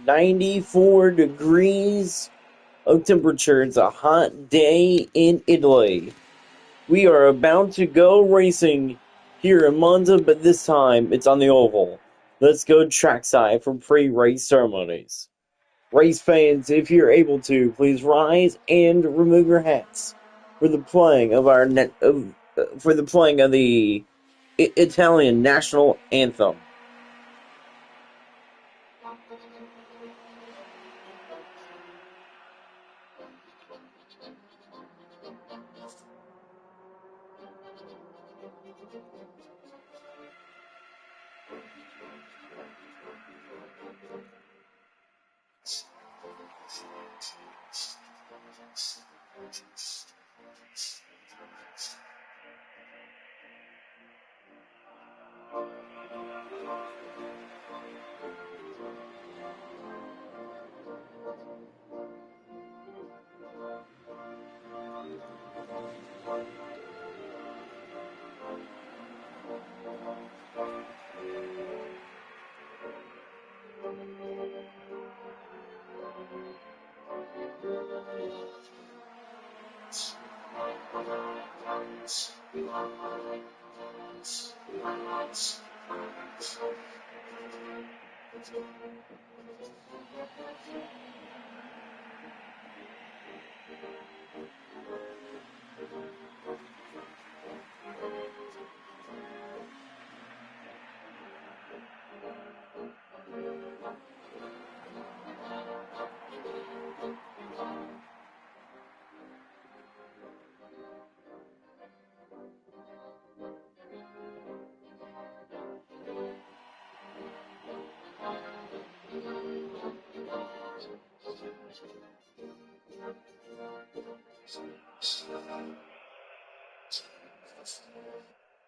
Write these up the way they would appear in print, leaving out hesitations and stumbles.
94 degrees of temperature. It's a hot day in Italy. We are about to go racing here in Monza, but this time it's on the oval. Let's go trackside for pre-race ceremonies. Race fans, if you're able to, please rise and remove your hats for the playing of the Italian national anthem.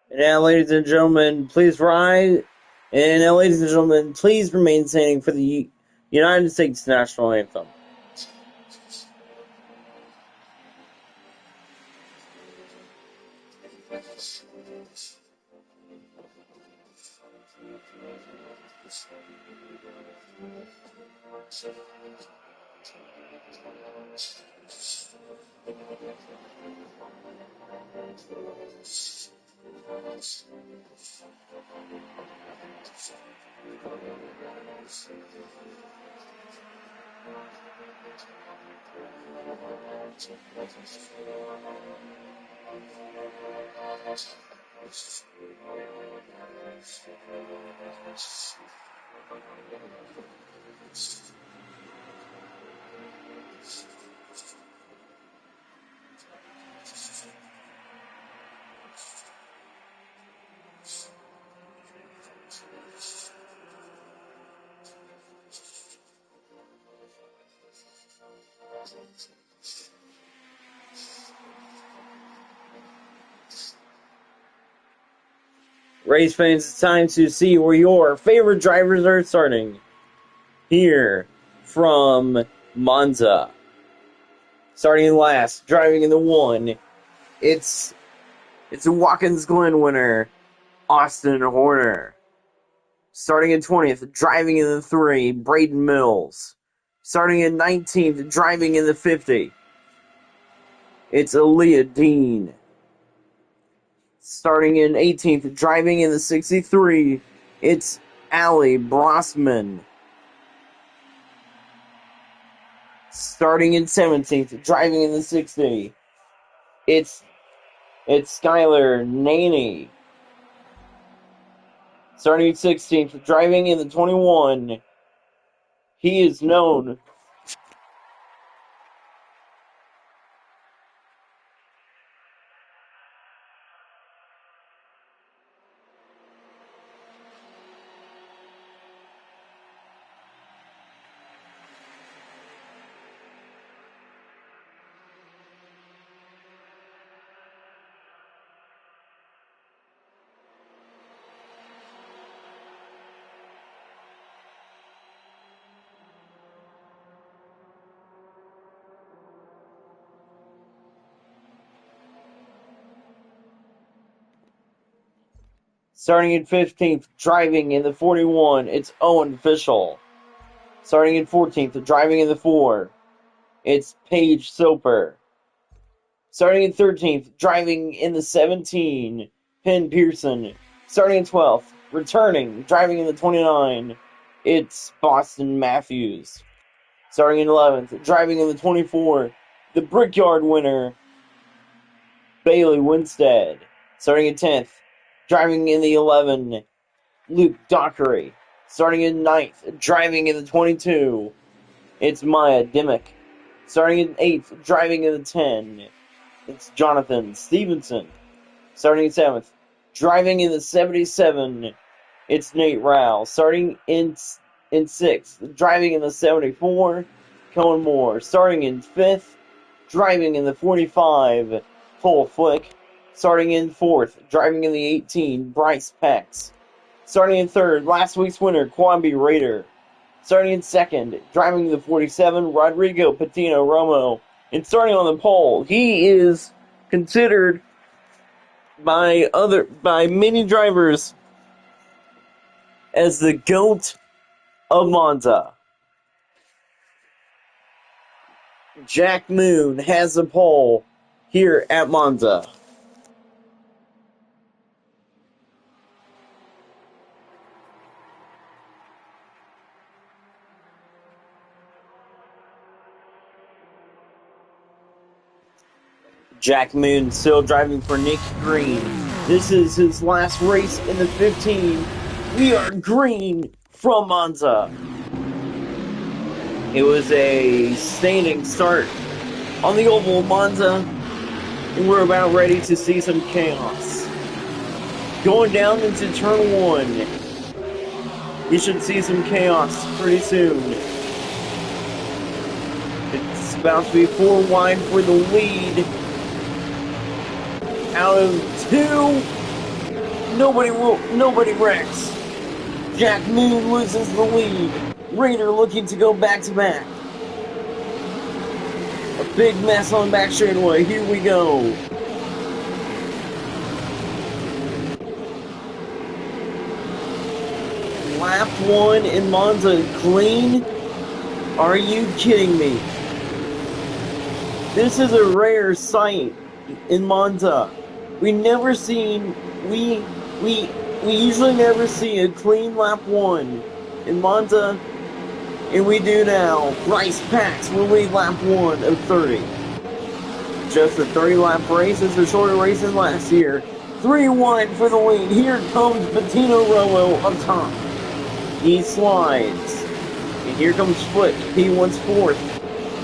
And now, ladies and gentlemen, please rise. And now, ladies and gentlemen, please remain standing for the United States national anthem. Race fans, it's time to see where your favorite drivers are starting. Here from Monza. Starting last, driving in the 1. It's a Watkins Glen winner, Austin Horner. Starting in 20th, driving in the 3, Braden Mills. Starting in 19th, driving in the 50. It's Aaliyah Dean. Starting in 18th, driving in the 63, it's Allie Brossman. Starting in 17th, driving in the 60, it's Skylar Naney. Starting in 16th, driving in the 21, he is known starting in 15th, driving in the 41, it's Owen Fishel. Starting in 14th, driving in the 4, it's Paige Soper. Starting in 13th, driving in the 17, Penn Pearson. Starting in 12th, returning, driving in the 29, it's Boston Matthews. Starting in 11th, driving in the 24, the Brickyard winner, Bailey Winstead. Starting in 10th, driving in the 11, Luke Dockery. Starting in 9th, driving in the 22, it's Maya Dimmick. Starting in 8th, driving in the 10, it's Jonathan Stevenson. Starting in 7th, driving in the 77, it's Nate Rao. Starting in 6th, driving in the 74, Cohen Moore. Starting in 5th, driving in the 45, Cole Flick. Starting in 4th, driving in the 18, Bryce Pex. Starting in 3rd, last week's winner, Quambi Raider. Starting in 2nd, driving in the 47, Rodrigo Patino Romo. And starting on the pole, he is considered by many drivers as the GOAT of Monza. Jack Moon has the pole here at Monza. Jack Moon still driving for Nick Green. This is his last race in the 15. We are green from Monza. It was a standing start on the oval of Monza, and we're about ready to see some chaos. Going down into turn 1. We should see some chaos pretty soon. It's about to be 4 wide for the lead. Out of 2, nobody wrecks. Jack Moon loses the lead. Raider looking to go back-to-back. A big mess on back straightaway. Here we go. Lap 1 in Monza clean? Are you kidding me? This is a rare sight in Monza. We usually never see a clean lap 1 in Monza, and we do now. Bryce Pax will lead lap 1 of 30. Just a 30-lap race. It's a shorter race than last year. 3 wide for the lead. Here comes Bettino Romo up top. He slides. And here comes Flick. He wants 4th.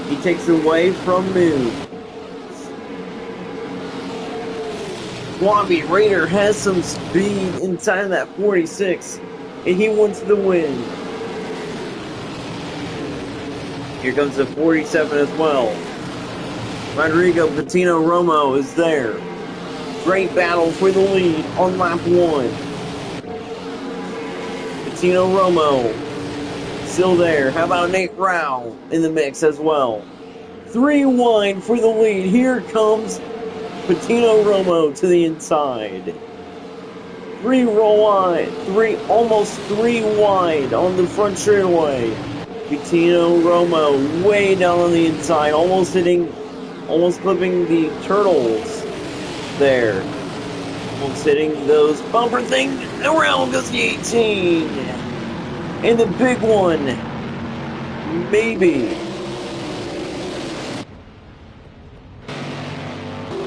He takes away from Moon. Quambi Raider has some speed inside of that 46, and he wants the win. Here comes the 47 as well. Rodrigo Patino Romo is there. Great battle for the lead on lap 1. Patino Romo still there. How about Nate Rao in the mix as well? 3 wide for the lead. Here comes Patino Romo to the inside. 3 wide, almost 3 wide on the front straightaway. Patino Romo way down on the inside, almost clipping the turtles there. Almost hitting those bumper things. Around goes the 18. And the big one, maybe.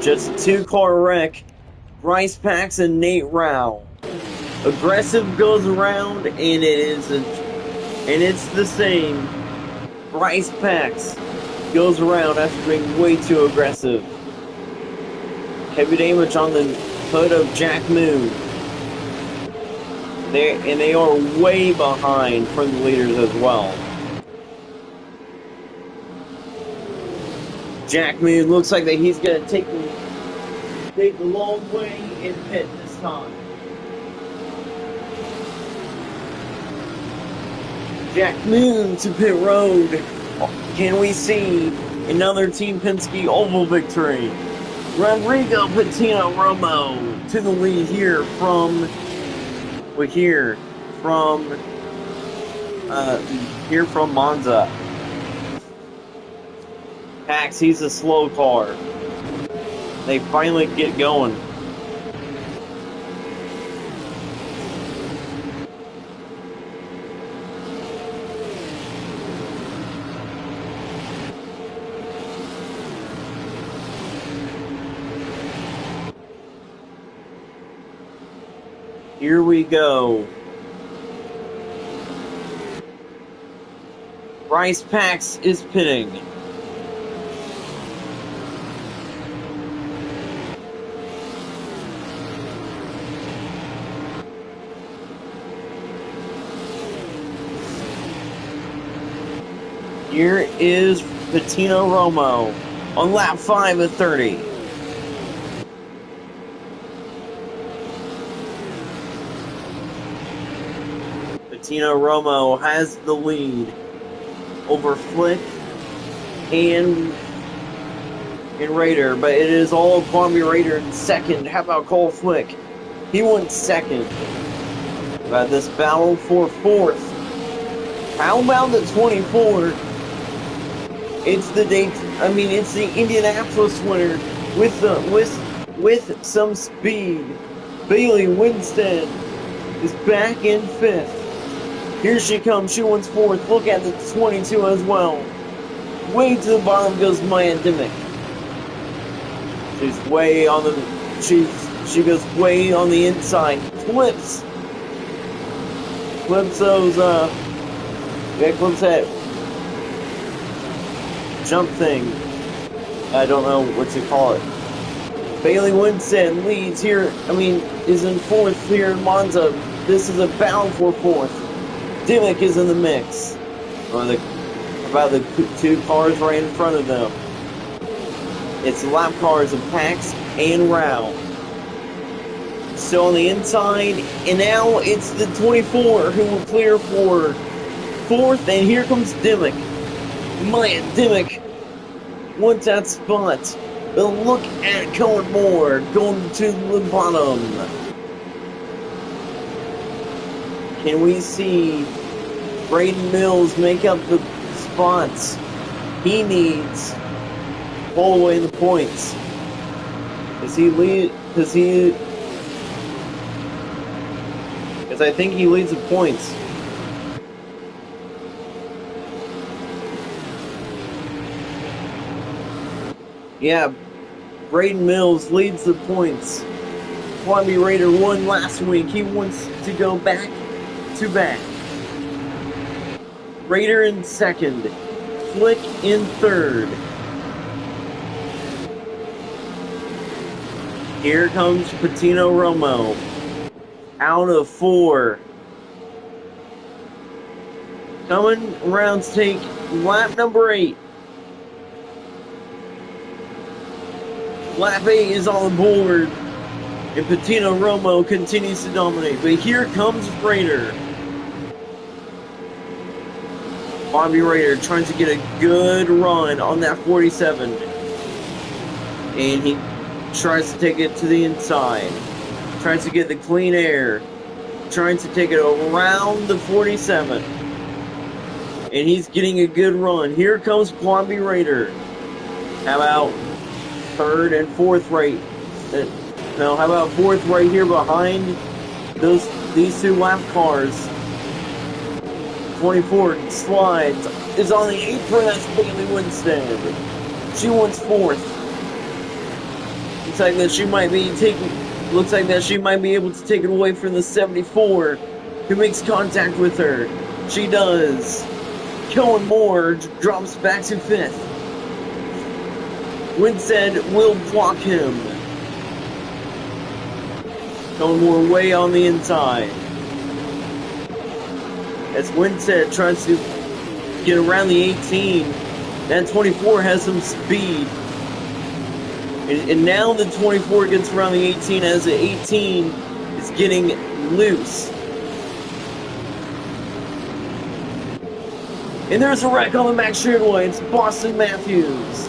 Just a 2-car wreck. Bryce Pax and Nate Rao. Aggressive goes around, and it's the same. Bryce Pax goes around after being way too aggressive. Heavy damage on the hood of Jack Moon. They are way behind from the leaders as well. Jack Moon looks like that he's going to take the long way and pit this time. Jack Moon to pit road. Can we see another Team Penske Oval victory? Rodrigo Patino Romo to the lead here from here from Monza. Pax, he's a slow car. They finally get going. Here we go. Bryce Pax is pitting. Here is Patino Romo on lap 5 of 30. Patino Romo has the lead over Flick and Raider, but it is all Kwame Raider in second. How about Cole Flick? He went second. About this battle for fourth. How about the 24? It's the Indianapolis winner with some speed. Bailey Winstead is back in fifth. Here she comes. She wins fourth. Look at the 22 as well. Way to the bottom goes Maya Dimmick. She's way on the. She goes way on the inside. Flips those. Flips that jump thing. I don't know what to call it. Bailey Winstead leads here. Is in fourth here in Monza. This is a battle for fourth. Dimmick is in the mix. About the two cars right in front of them. It's lap cars of Pax and Rao. So on the inside, and now it's the 24 who will clear for fourth, and here comes Dimmick. Maya Dimmick wants that spot. But look at Cohen Moore going to the bottom. Can we see Braden Mills make up the spots he needs to pull away the points? Because I think he leads the points. Yeah, Braden Mills leads the points. Kwame Raider won last week. He wants to go back to back. Raider in second. Flick in third. Here comes Patino Romo. Out of 4. Coming around to take lap number 8. Lap 8 is on the board. And Patino Romo continues to dominate. But here comes Raider. Bobby Raider trying to get a good run on that 47. And he tries to take it to the inside. Tries to get the clean air. Trying to take it around the 47. And he's getting a good run. Here comes Kwame Raider. How about third and fourth right? No, how about fourth right here behind these two lap cars? 24 slides. Is on the apron. That's Bailey Winstead. She wants fourth. Looks like that she might be able to take it away from the 74 who makes contact with her. She does. Cohen Moore drops back to fifth. Winstead will block him. Cohen Moore way on the inside. As Winstead tries to get around the 18. That 24 has some speed. And now the 24 gets around the 18 as the 18 is getting loose. And there's a wreck on the back straightaway. It's Boston Matthews.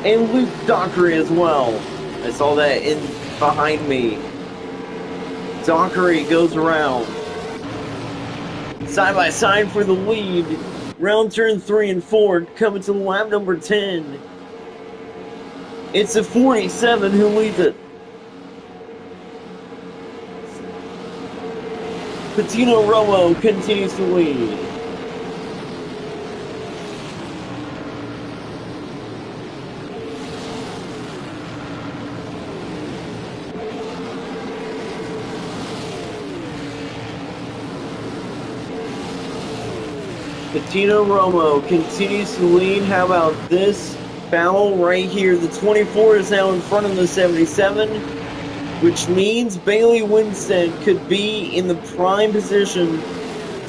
And Luke Dockery as well. I saw that in behind me. Dockery goes around. Side by side for the lead. Round turn 3 and 4 coming to lap number 10. It's the 47 who leads it. Patino Romo continues to lead. Patino Romo continues to lead. How about this battle right here? The 24 is now in front of the 77, which means Bailey Winstead could be in the prime position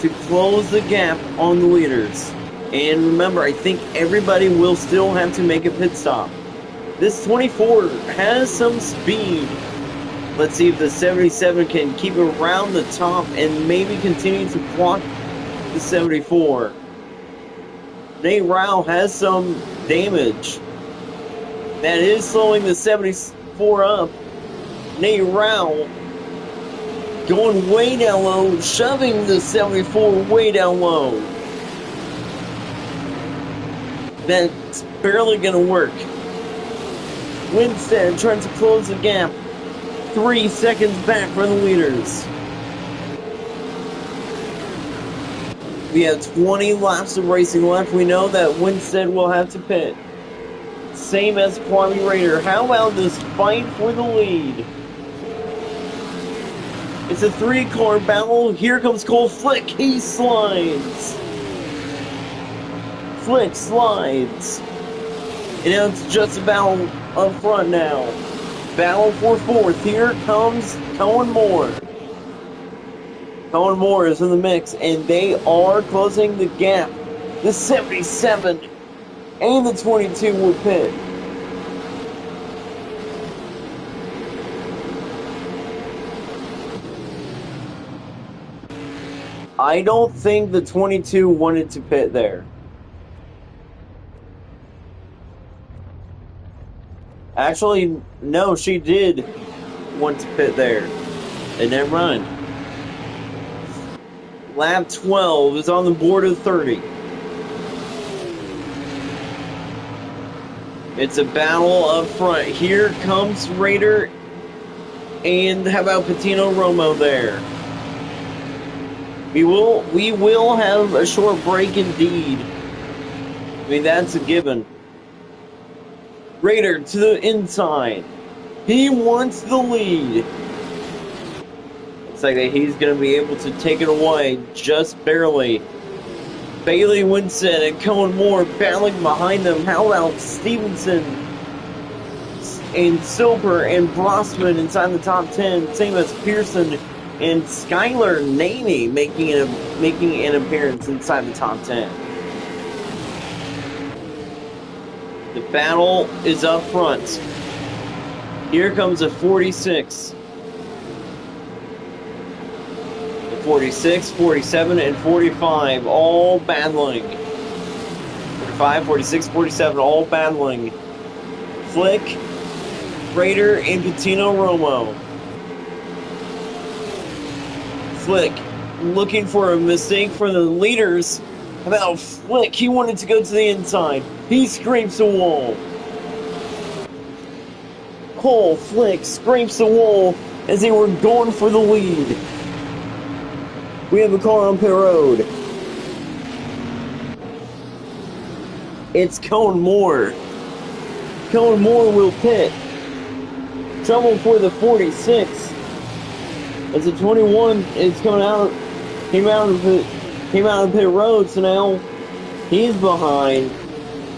to close the gap on the leaders. And remember, I think everybody will still have to make a pit stop. This 24 has some speed. Let's see if the 77 can keep around the top and maybe continue to block the 74. Nate Rao has some damage. That is slowing the 74 up. Nate Rao going way down low, shoving the 74 way down low. That's barely going to work. Winstead trying to close the gap. 3 seconds back for the leaders. We have 20 laps of racing left. We know that Winstead will have to pit. Same as Kwame Raider. How about this fight for the lead? It's a 3-car battle. Here comes Cole Flick. He slides. Flick slides. And now it's just a battle up front now. Battle for 4th. Here comes Cohen Moore. Cohen Moore is in the mix, and they are closing the gap. The 77 and the 22 will pit. I don't think the 22 wanted to pit there. Actually, no, she did want to pit there. And never mind. Lap 12 is on the board of 30. It's a battle up front. Here comes Raider. And how about Patino Romo there? We will have a short break indeed. I mean, that's a given. Raider to the inside. He wants the lead. Looks like that he's going to be able to take it away just barely. Bailey Winstead and Cohen Moore battling behind them. How about Stevenson and Silver and Blossman inside the top 10? Same as Pearson and Skylar Naney making an appearance inside the top 10. The battle is up front. Here comes a 46. The 46, 47, and 45 all battling. 45, 46, 47 all battling. Flick, Raider, and Patino Romo. Flick looking for a mistake for the leaders. How about Flick? He wanted to go to the inside. He scrapes the wall. Cole Flick scrapes the wall as they were going for the lead. We have a car on pit road. It's Cohen Moore. Cohen Moore will pit. Trouble for the 46. As the 21 is coming out, came out of pit road, so now he's behind.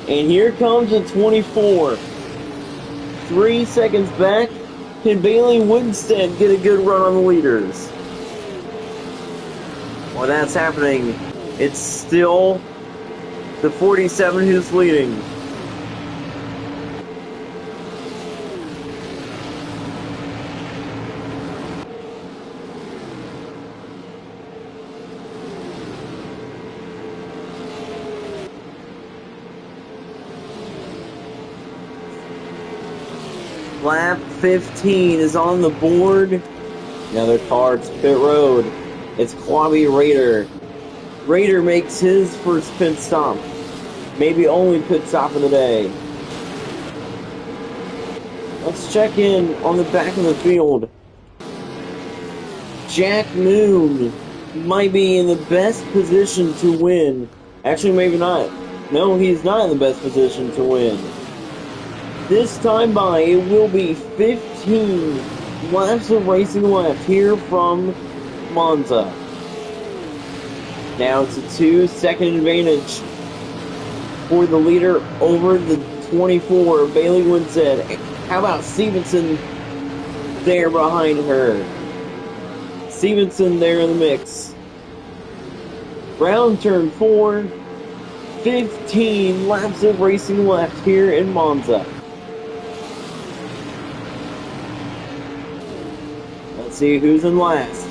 And here comes the 24. 3 seconds back. Can Bailey Winstead get a good run on the leaders? While that's happening, it's still the 47 who's leading. Lap 15 is on the board. Another car to pit road. It's Kwame Raider. Raider makes his first pit stop. Maybe only pit stop of the day. Let's check in on the back of the field. Jack Moon might be in the best position to win. Actually, maybe not. No, he's not in the best position to win. This time by, it will be 15 laps of racing left here from Monza. Now it's a 2-second advantage for the leader over the 24, Bailey Winstead. How about Stevenson there behind her? Stevenson there in the mix. Round turn 4, 15 laps of racing left here in Monza. Let's see who's in last.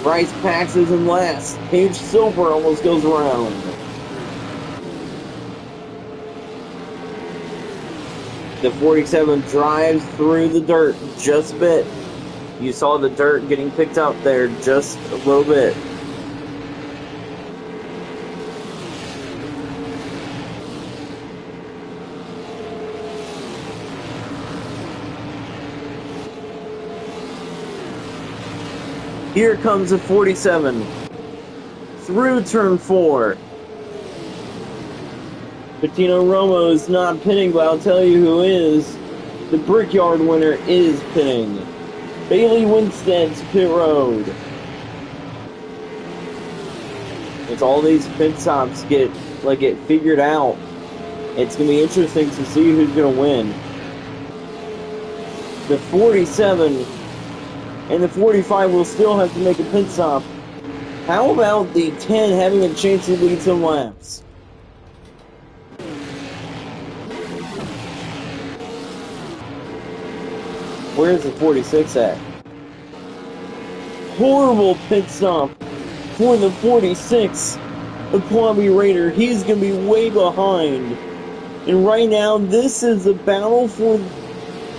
Bryce Pax is in last. Paige Silver almost goes around. The 47 drives through the dirt just a bit. You saw the dirt getting picked up there just a little bit. Here comes the 47 through turn 4. Bettino Romo is not pitting, but I'll tell you who is. The Brickyard winner is pitting. Bailey Winstead's pit road. As all these pit stops get figured out, it's going to be interesting to see who's going to win. The 47 and the 45 will still have to make a pit stop. How about the 10 having a chance to lead some laps? Where's the 46 at? Horrible pit stop for the 46. The Quabi Raider, he's going to be way behind. And right now, this is a battle for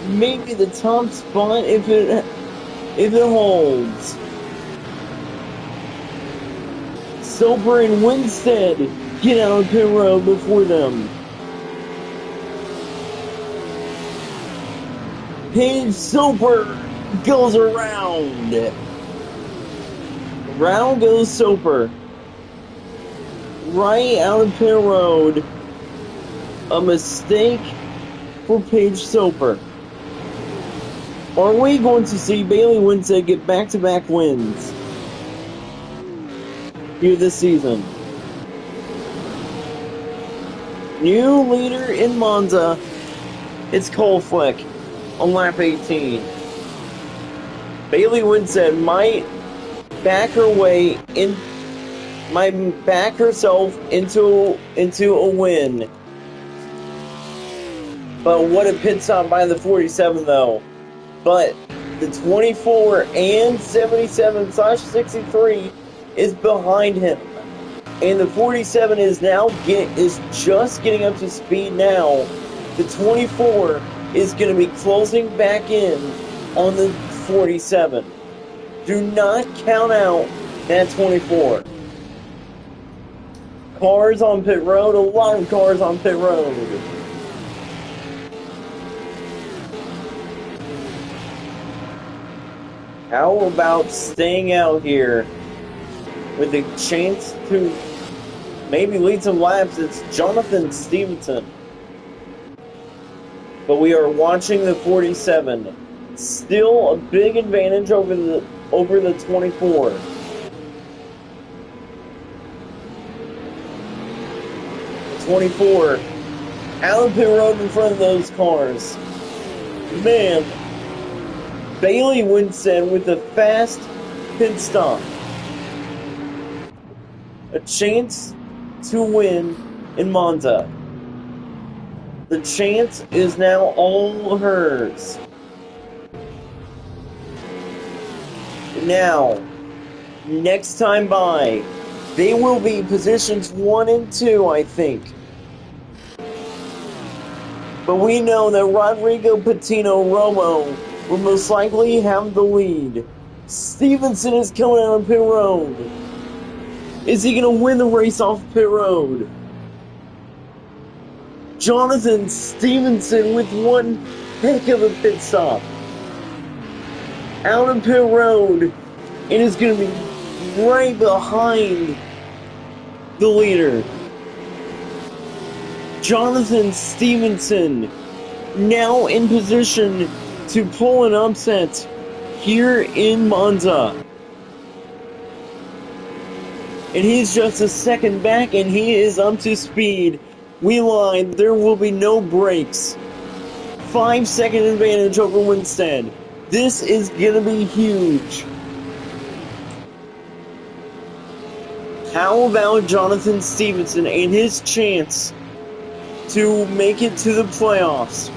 maybe the top spot if it holds. Soper and Winstead get out of pit road before them. Paige Soper goes around. Round goes Soper. Right out of pit road. A mistake for Paige Soper. Are we going to see Bailey Winstead get back-to-back wins here this season? New leader in Monza. It's Cole Fleck on lap 18. Bailey Winstead might back herself into a win. But what a pit stop by the 47 though. But the 24 and 77/63 is behind him. And the 47 is just getting up to speed now. The 24 is going to be closing back in on the 47. Do not count out that 24. Cars on pit road, a lot of cars on pit road. How about staying out here with a chance to maybe lead some laps? It's Jonathan Stevenson. But we are watching the 47. Still a big advantage over the 24. The 24 out of pit road in front of those cars. Man, Bailey Winstead with a fast pit stop. A chance to win in Monza. The chance is now all hers. Now, next time by, they will be positions 1 and 2, I think. But we know that Rodrigo Patino Romo will most likely have the lead. Stevenson is coming out on pit road. Is he going to win the race off pit road? Jonathan Stevenson with one heck of a pit stop. Out on pit road. It is going to be right behind the leader. Jonathan Stevenson now in position to pull an upset here in Monza. And he's just a second back and he is up to speed. We lied, there will be no brakes. 5-second advantage over Winstead. This is gonna be huge. How about Jonathan Stevenson and his chance to make it to the playoffs?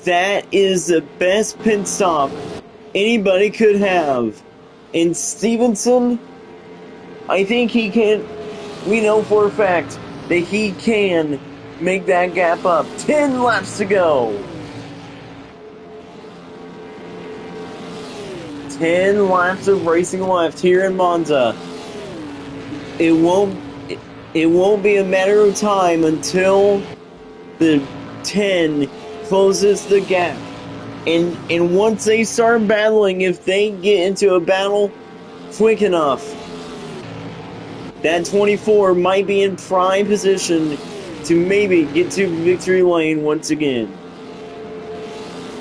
That is the best pit stop anybody could have. And Stevenson, I think he can, we know for a fact that he can make that gap up. 10 laps to go. 10 laps of racing left here in Monza. It won't be a matter of time until the 10 closes the gap. And once they start battling, if they get into a battle quick enough, that 24 might be in prime position to maybe get to victory lane once again.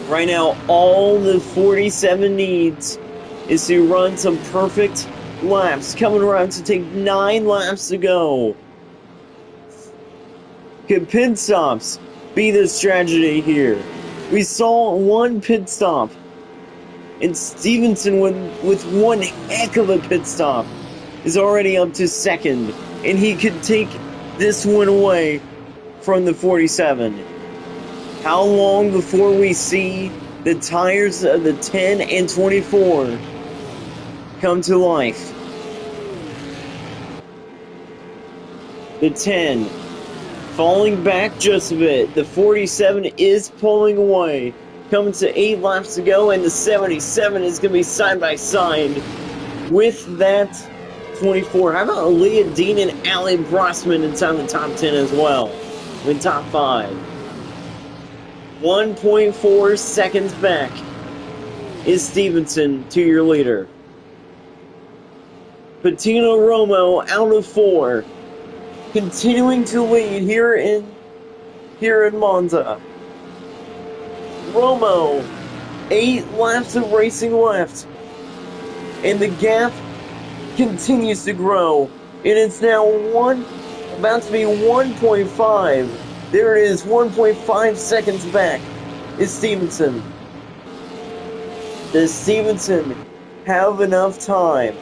Right now, all the 47 needs is to run some perfect laps. Coming around to take 9 laps to go. Could pit stops be the strategy here? We saw one pit stop. And Stevenson, with one heck of a pit stop, is already up to second. And he could take this one away from the 47. How long before we see the tires of the 10 and 24 come to life? The 10 falling back just a bit. The 47 is pulling away. Coming to 8 laps to go, and the 77 is going to be side by side with that 24. How about Leah Dean and Allie Brossman inside the top 10 as well? In top 5. 1.4 seconds back is Stevenson to your leader. Patino Romo out of 4. Continuing to lead here in Monza. Romo, 8 laps of racing left. And the gap continues to grow. And it's now about to be 1.5. There it is, 1.5 seconds back is Stevenson. Does Stevenson have enough time?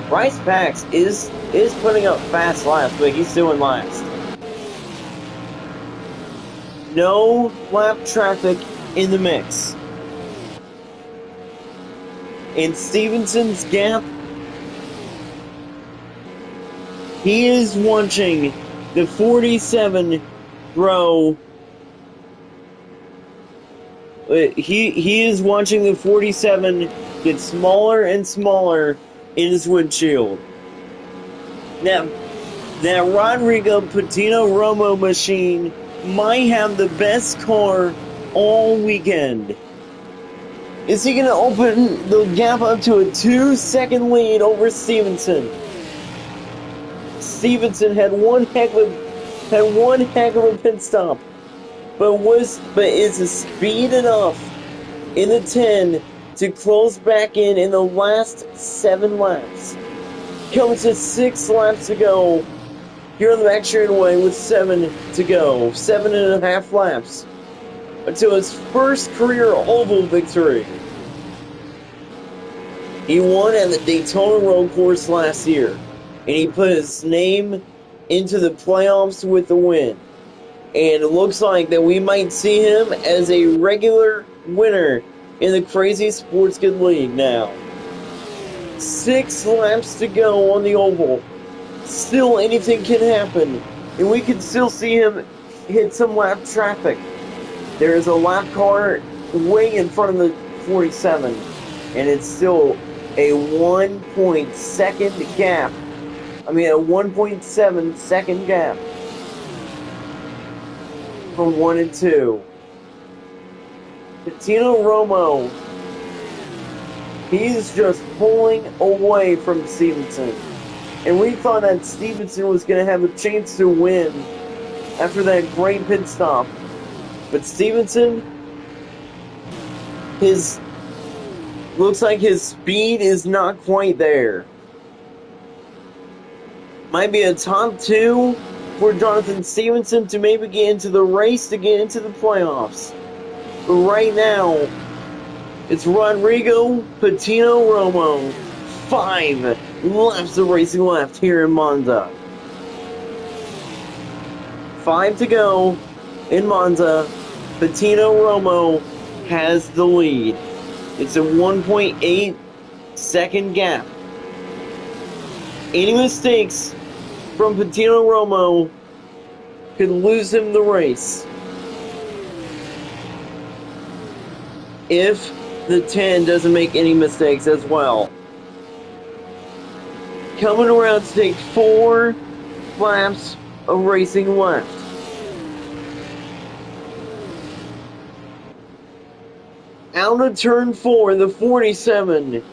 Bryce Pax is putting up fast laps, but he's doing last. No lap traffic in the mix. And Stevenson's gap, he is watching the 47 grow. He is watching the 47 get smaller and smaller in his windshield. Now, that Rodrigo Patino Romo machine might have the best car all weekend. Is he going to open the gap up to a 2-second lead over Stevenson? Stevenson had one heck of a pit stop, but is the speed enough in the 10 to close back in the last 7 laps? Coming to 6 laps to go here on the back straightaway with 7 to go. 7.5 laps until his first career oval victory. He won at the Daytona Road Course last year, and he put his name into the playoffs with the win. And it looks like that we might see him as a regular winner in the Crazy Sports Good League now. 6 laps to go on the oval. Still anything can happen. And we can still see him hit some lap traffic. There is a lap car way in front of the 47, and it's still a 1.2 gap. I mean, a 1.7 second gap from 1 and 2. Patino Romo, he's just pulling away from Stevenson. And we thought that Stevenson was going to have a chance to win after that great pit stop. But Stevenson, looks like his speed is not quite there. Might be a top 2 for Jonathan Stevenson to maybe get into the race to get into the playoffs. But right now, it's Rodrigo Patino Romo. 5 laps of racing left here in Monza. 5 to go in Monza. Patino Romo has the lead. It's a 1.8 second gap. Any mistakes from Patino Romo could lose him the race. If the 10 doesn't make any mistakes as well. Coming around to take 4 laps of racing left. Out of turn 4, the 47.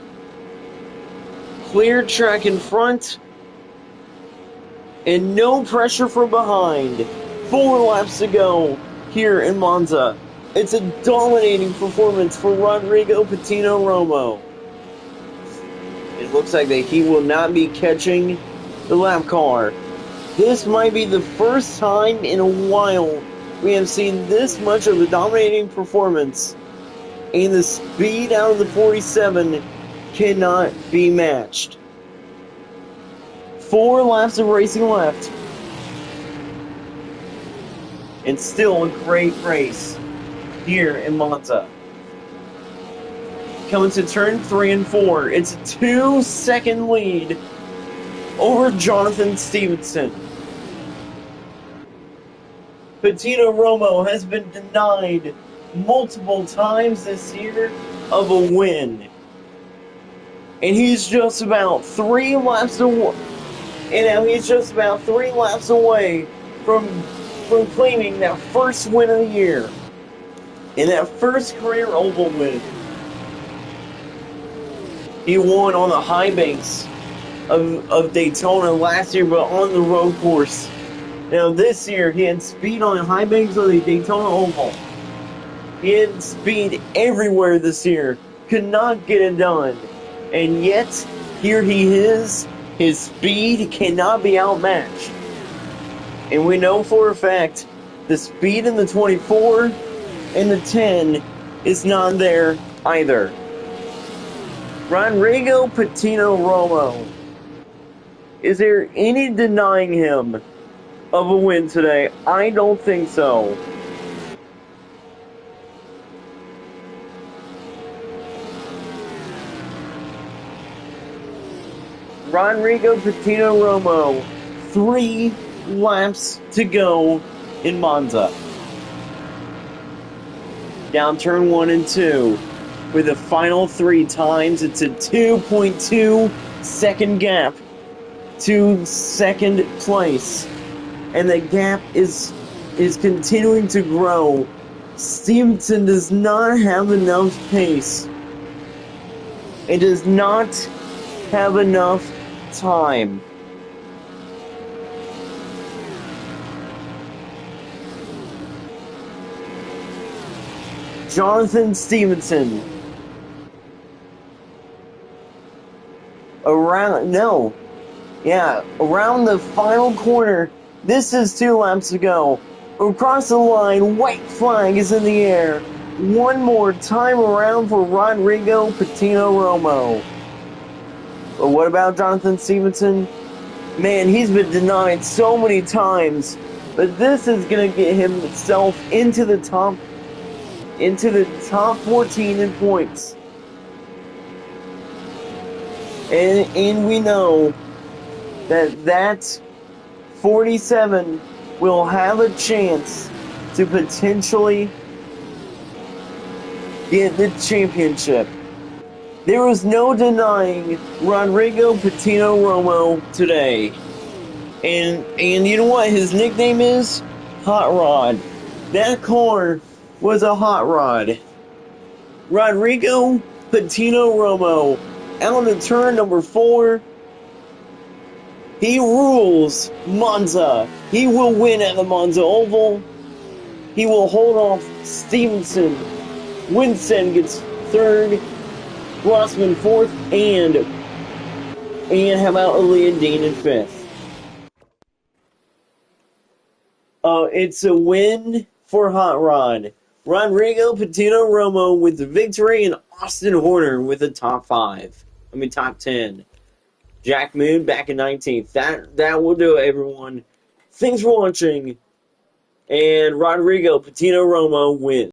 Clear track in front. And no pressure from behind. 4 laps to go here in Monza. It's a dominating performance for Rodrigo Patino Romo. It looks like that he will not be catching the lap car. This might be the first time in a while we have seen this much of a dominating performance. And the speed out of the 47 cannot be matched. 4 laps of racing left. And still a great race here in Monza. Coming to turn 3 and 4. It's a 2-second lead over Jonathan Stevenson. Patino Romo has been denied multiple times this year of a win. And he's just about 3 laps away. And now he's just about 3 laps away from claiming that first win of the year. And that first career oval win. He won on the high banks of Daytona last year, but on the road course. Now this year, he had speed on the high banks of the Daytona Oval. He had speed everywhere this year. Could not get it done. And yet, here he is. His speed cannot be outmatched. And we know for a fact, the speed in the 24 and the 10 is not there either. Rodrigo Patino Romo. Is there any denying him of a win today? I don't think so. Rodrigo Patino Romo, 3 laps to go in Monza. Down turn 1 and 2. With the final 3 times, it's a 2.2 second gap to second place. And the gap is continuing to grow. Stevenson does not have enough pace. It does not have enough time. Jonathan Stevenson. Around the final corner. This is 2 laps to go. Across the line, white flag is in the air. One more time around for Rodrigo Patino Romo. But what about Jonathan Stevenson? Man, he's been denied so many times. But this is going to get himself into the top 14 in points. And we know that 47 will have a chance to potentially get the championship. There was no denying Rodrigo Patino Romo today. And you know what his nickname is? Hot Rod. That car was a hot rod. Rodrigo Patino Romo out of turn number 4. He rules Monza. He will win at the Monza Oval. He will hold off Stevenson. Winston gets 3rd. Rossman 4th. And how about Aaliyah Dean in 5th? It's a win for Hot Rod. Rodrigo Patino Romo with the victory, and Austin Horner with the top 10. Jack Moon back in 19th. That will do it, everyone. Thanks for watching. And Rodrigo Patino Romo wins.